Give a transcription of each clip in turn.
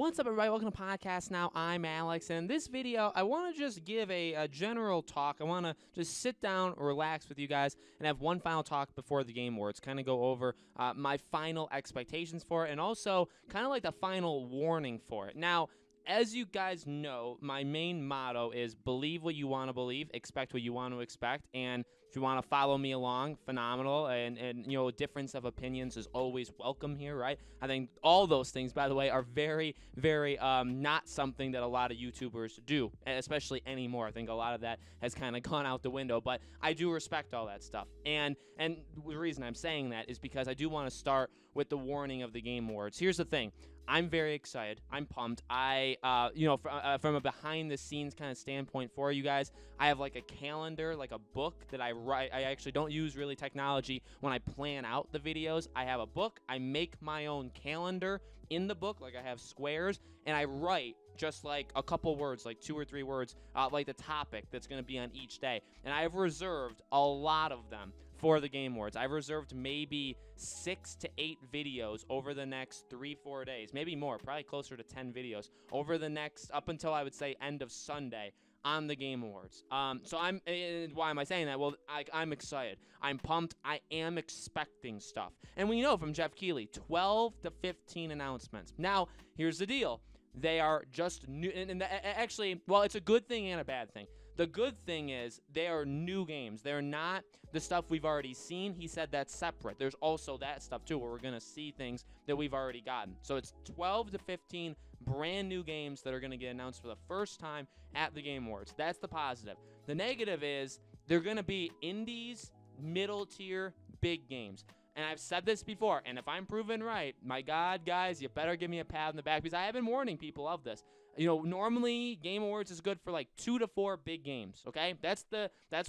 What's up, everybody? Welcome to Podcast Now. I'm Alex, and in this video, I want to just give a general talk. I want to just sit down, relax with you guys, and have one final talk before the Game Awards. Kind of go over my final expectations for it, and also kind of like the final warning for it. Now, as you guys know, my main motto is believe what you want to believe, expect what you want to expect, and if you want to follow me along, phenomenal, and you know, difference of opinions is always welcome here, right? I think all those things, by the way, are very, very not something that a lot of YouTubers do, especially anymore. I think a lot of that has kind of gone out the window, but I do respect all that stuff. And the reason I'm saying that is because I do want to start with the warning of the Game Awards. Here's the thing. I'm very excited. I'm pumped. From a behind-the-scenes kind of standpoint for you guys, I have like a calendar, like a book that I write. I actually don't use really technology when I plan out the videos. I have a book. I make my own calendar in the book, like I have squares, and I write just like a couple words, like 2 or 3 words, like the topic that's going to be on each day. And I have reserved a lot of them for the Game Awards. I've reserved maybe 6 to 8 videos over the next 3-4 days, maybe more, probably closer to 10 videos over the next, up until I would say end of Sunday on the Game Awards. So why am I saying that? Well, I'm excited. I'm pumped. I am expecting stuff. And we know from Geoff Keighley, 12 to 15 announcements. Now, here's the deal. They are just new, and actually, well, it's a good thing and a bad thing. The good thing is they are new games. They're not the stuff we've already seen. He said that's separate. There's also that stuff, too, where we're going to see things that we've already gotten. So it's 12 to 15 brand new games that are going to get announced for the first time at the Game Awards. That's the positive. The negative is they're going to be indies, middle tier, big games. And I've said this before, and if I'm proven right, my God, guys, you better give me a pat on the back, because I have been warning people of this. You know, normally Game Awards is good for like 2 to 4 big games, okay? That's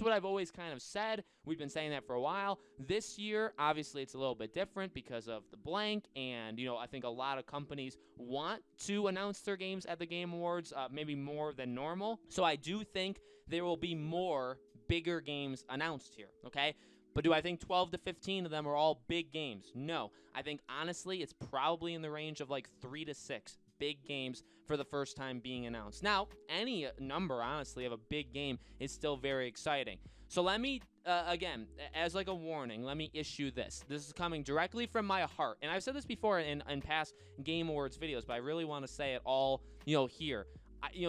what I've always kind of said. We've been saying that for a while. This year, obviously, it's a little bit different because of the blank, and, you know, I think a lot of companies want to announce their games at the Game Awards, maybe more than normal. So I do think there will be more bigger games announced here, okay? But do I think 12 to 15 of them are all big games? No. I think, honestly, it's probably in the range of like 3 to 6 big games for the first time being announced. Now, any number, honestly, of a big game is still very exciting. So let me, again, as like a warning, let me issue this. This is coming directly from my heart. And I've said this before in past Game Awards videos, but I really want to say it all, you know, here.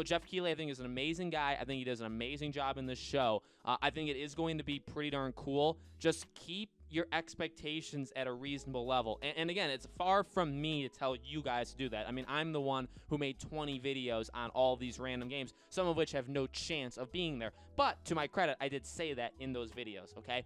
Geoff Keighley, I think, is an amazing guy. I think he does an amazing job in this show. I think it is going to be pretty darn cool. Just keep your expectations at a reasonable level. And again, it's far from me to tell you guys to do that. I mean, I'm the one who made 20 videos on all these random games, some of which have no chance of being there. But to my credit, I did say that in those videos, okay?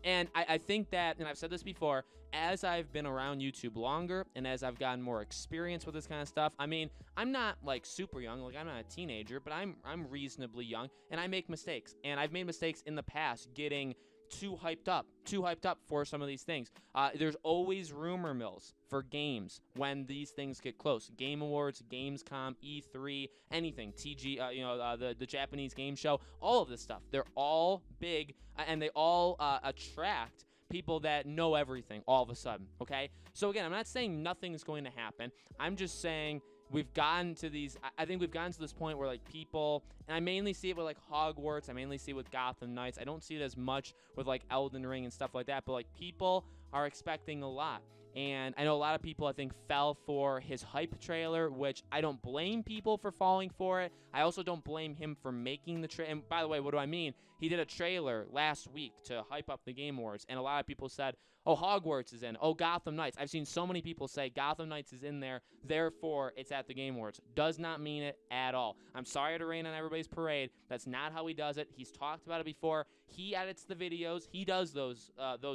And I think that, and I've said this before, as I've been around YouTube longer and as I've gotten more experience with this kind of stuff, I mean, I'm not like super young, like I'm not a teenager, but I'm reasonably young, and I make mistakes. And I've made mistakes in the past getting too hyped up for some of these things. There's always rumor mills for games when these things get close. Game Awards, Gamescom, E3, anything, the Japanese game show, all of this stuff. They're all big, and they all attract people that know everything all of a sudden, okay? So again, I'm not saying nothing's going to happen. I'm just saying we've gotten to these, I think we've gotten to this point where like people, and I mainly see it with like Hogwarts, I mainly see it with Gotham Knights, I don't see it as much with like Elden Ring and stuff like that, but like people are expecting a lot. And I know a lot of people, I think, fell for his hype trailer, which I don't blame people for falling for it. I also don't blame him for making the trailer. And by the way, what do I mean? He did a trailer last week to hype up the Game Awards, and a lot of people said, oh, Hogwarts is in. Oh, Gotham Knights. I've seen so many people say Gotham Knights is in there, therefore it's at the Game Awards. Does not mean it at all. I'm sorry to rain on everybody's parade. That's not how he does it. He's talked about it before. He edits the videos. He does those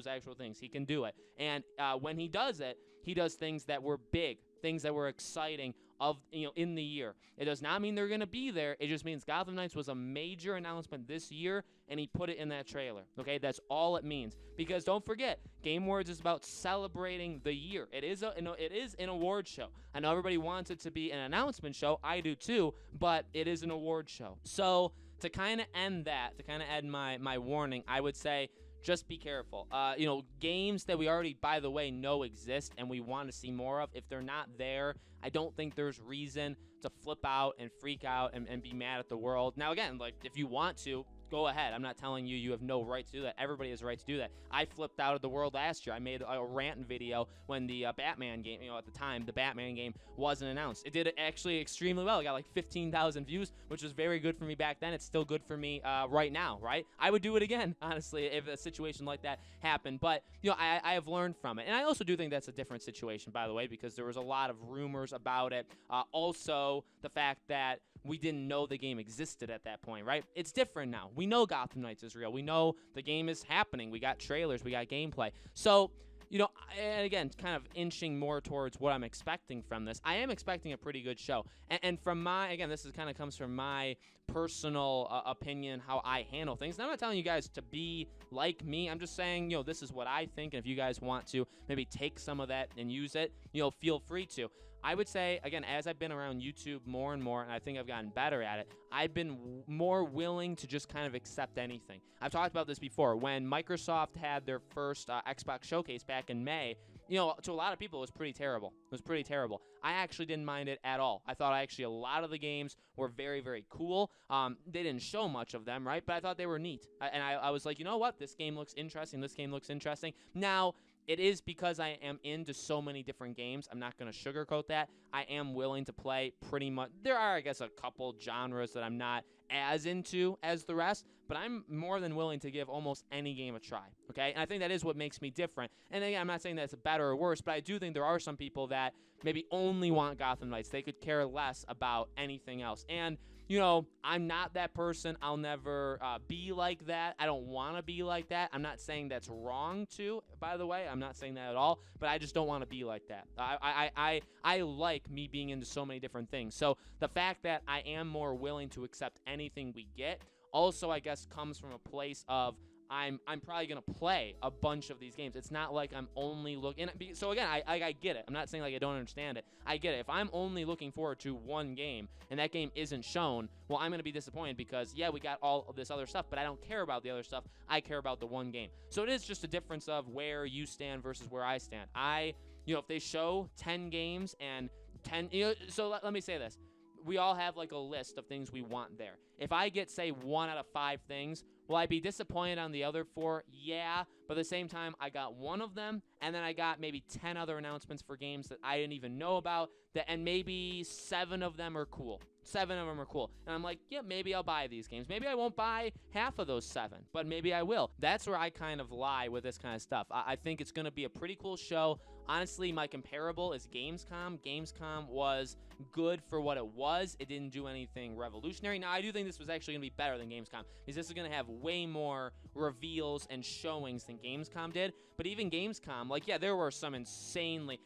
actual things. He can do it. And when he does it, he does things that were big, things that were exciting in the year. It does not mean they're going to be there. It just means Gotham Knights was a major announcement this year, and he put it in that trailer. Okay, that's all it means. Because don't forget, Game Awards is about celebrating the year. It is an award show. I know everybody wants it to be an announcement show. I do too, but it is an award show. So to kind of end that, to kind of end my warning, I would say just be careful. Games that we already, by the way, know exist and we want to see more of, if they're not there, I don't think there's reason to flip out and freak out and be mad at the world. Now, again, like, if you want to, go ahead. I'm not telling you have no right to do that. Everybody has a right to do that. I flipped out of the world last year. I made a rant video when the Batman game, at the time, the Batman game wasn't announced. It did actually extremely well. It got like 15,000 views, which was very good for me back then. It's still good for me right now, right? I would do it again, honestly, if a situation like that happened. But, I have learned from it. And I also do think that's a different situation, by the way, because there was a lot of rumors about it. Also, the fact that we didn't know the game existed at that point, right? It's different now. We know Gotham Knights is real. We know the game is happening. We got trailers. We got gameplay. So, and again, kind of inching more towards what I'm expecting from this. I am expecting a pretty good show. And from this is kind of comes from my personal opinion, how I handle things. And I'm not telling you guys to be like me. I'm just saying, this is what I think. And if you guys want to maybe take some of that and use it, feel free to. I would say, again, as I've been around YouTube more and more, and I think I've gotten better at it, I've been more willing to just kind of accept anything. I've talked about this before. When Microsoft had their first Xbox showcase back in May, to a lot of people, it was pretty terrible. It was pretty terrible. I actually didn't mind it at all. I thought actually a lot of the games were very, very cool. They didn't show much of them, right? But I thought they were neat. And I was like, you know what? This game looks interesting. This game looks interesting. Now, it is because I am into so many different games. I'm not going to sugarcoat that. I am willing to play pretty much. There are, I guess, a couple genres that I'm not as into as the rest, but I'm more than willing to give almost any game a try, okay? And I think that is what makes me different. And again, I'm not saying that it's better or worse, but I do think there are some people that maybe only want Gotham Knights. They could care less about anything else. And I'm not that person. I'll never be like that. I don't want to be like that. I'm not saying that's wrong too, by the way. I'm not saying that at all, but I just don't want to be like that. I like me being into so many different things. So the fact that I am more willing to accept anything we get also, I guess, comes from a place of I'm probably going to play a bunch of these games. It's not like I'm only looking. So again, I get it. I'm not saying like I don't understand it. I get it. If I'm only looking forward to one game and that game isn't shown, well, I'm going to be disappointed because, yeah, we got all of this other stuff, but I don't care about the other stuff. I care about the one game. So it is just a difference of where you stand versus where I stand. If they show 10 games and 10, so let me say this. We all have like a list of things we want there. If I get, say, 1 out of 5 things, will I be disappointed on the other 4? Yeah, but at the same time, I got one of them, and then I got maybe 10 other announcements for games that I didn't even know about, and maybe 7 of them are cool. 7 of them are cool. And I'm like, yeah, maybe I'll buy these games. Maybe I won't buy half of those 7, but maybe I will. That's where I kind of lie with this kind of stuff. I think it's going to be a pretty cool show. Honestly, my comparable is Gamescom. Gamescom was good for what it was. It didn't do anything revolutionary. Now, I do think this was actually going to be better than Gamescom because this is going to have way more reveals and showings than Gamescom did. But even Gamescom, there were some insanely,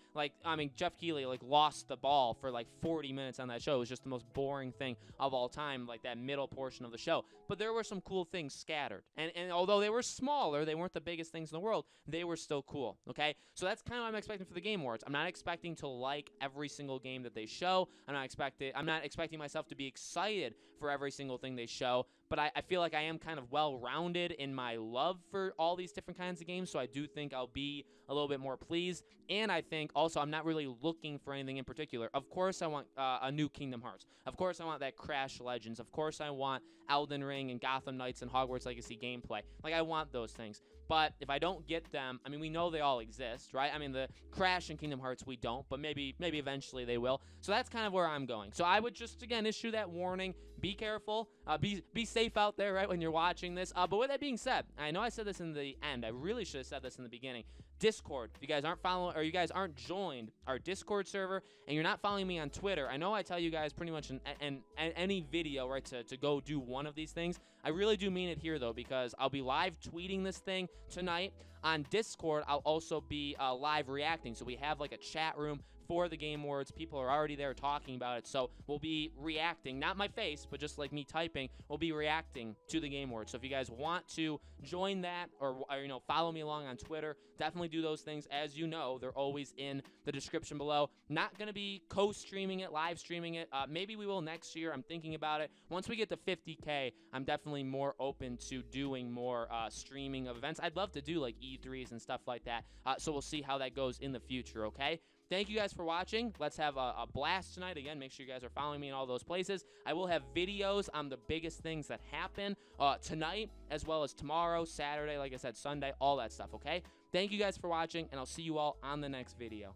Geoff Keighley, lost the ball for, 40 minutes on that show. It was just the most boring thing of all time, that middle portion of the show. But there were some cool things scattered. And although they were smaller, they weren't the biggest things in the world, they were still cool, okay? So that's kind of what I'm expecting for the Game Awards. I'm not expecting to like every single game that they show. I'm not expecting myself to be excited for every single thing they show, but I feel like I am kind of well-rounded in my love for all these different kinds of games, so I do think I'll be a little bit more pleased, and I think also I'm not really looking for anything in particular. Of course I want a new Kingdom Hearts. Of course I want that Crash Legends. Of course I want Elden Ring and Gotham Knights and Hogwarts Legacy gameplay. I want those things. But if I don't get them, we know they all exist, right? The Crash and Kingdom Hearts, we don't, but maybe eventually they will. So that's kind of where I'm going. So I would just, again, issue that warning. Be careful. Be safe out there, right, when you're watching this. But with that being said, I know I said this in the end. I really should have said this in the beginning. Discord. If you guys aren't following or you guys aren't joined our Discord server and you're not following me on Twitter, I know I tell you guys pretty much in any video, right, to go do one of these things. I really do mean it here, though, because I'll be live tweeting this thing tonight. On Discord, I'll also be live reacting. So we have a chat room for the Game Awards. People are already there talking about it, so we'll be reacting, not my face, but just like me typing, we'll be reacting to the Game Awards. So if you guys want to join that or follow me along on Twitter, definitely do those things. As you know, they're always in the description below. Not going to be co-streaming it, live streaming it. Maybe we will next year. I'm thinking about it. Once we get to 50K, I'm definitely more open to doing more streaming of events. I'd love to do like E3s and stuff like that. So we'll see how that goes in the future, okay? Thank you guys for watching. Let's have a blast tonight. Again, make sure you guys are following me in all those places. I will have videos on the biggest things that happen tonight, as well as tomorrow, Saturday, like I said, Sunday, all that stuff, okay? Thank you guys for watching, and I'll see you all on the next video.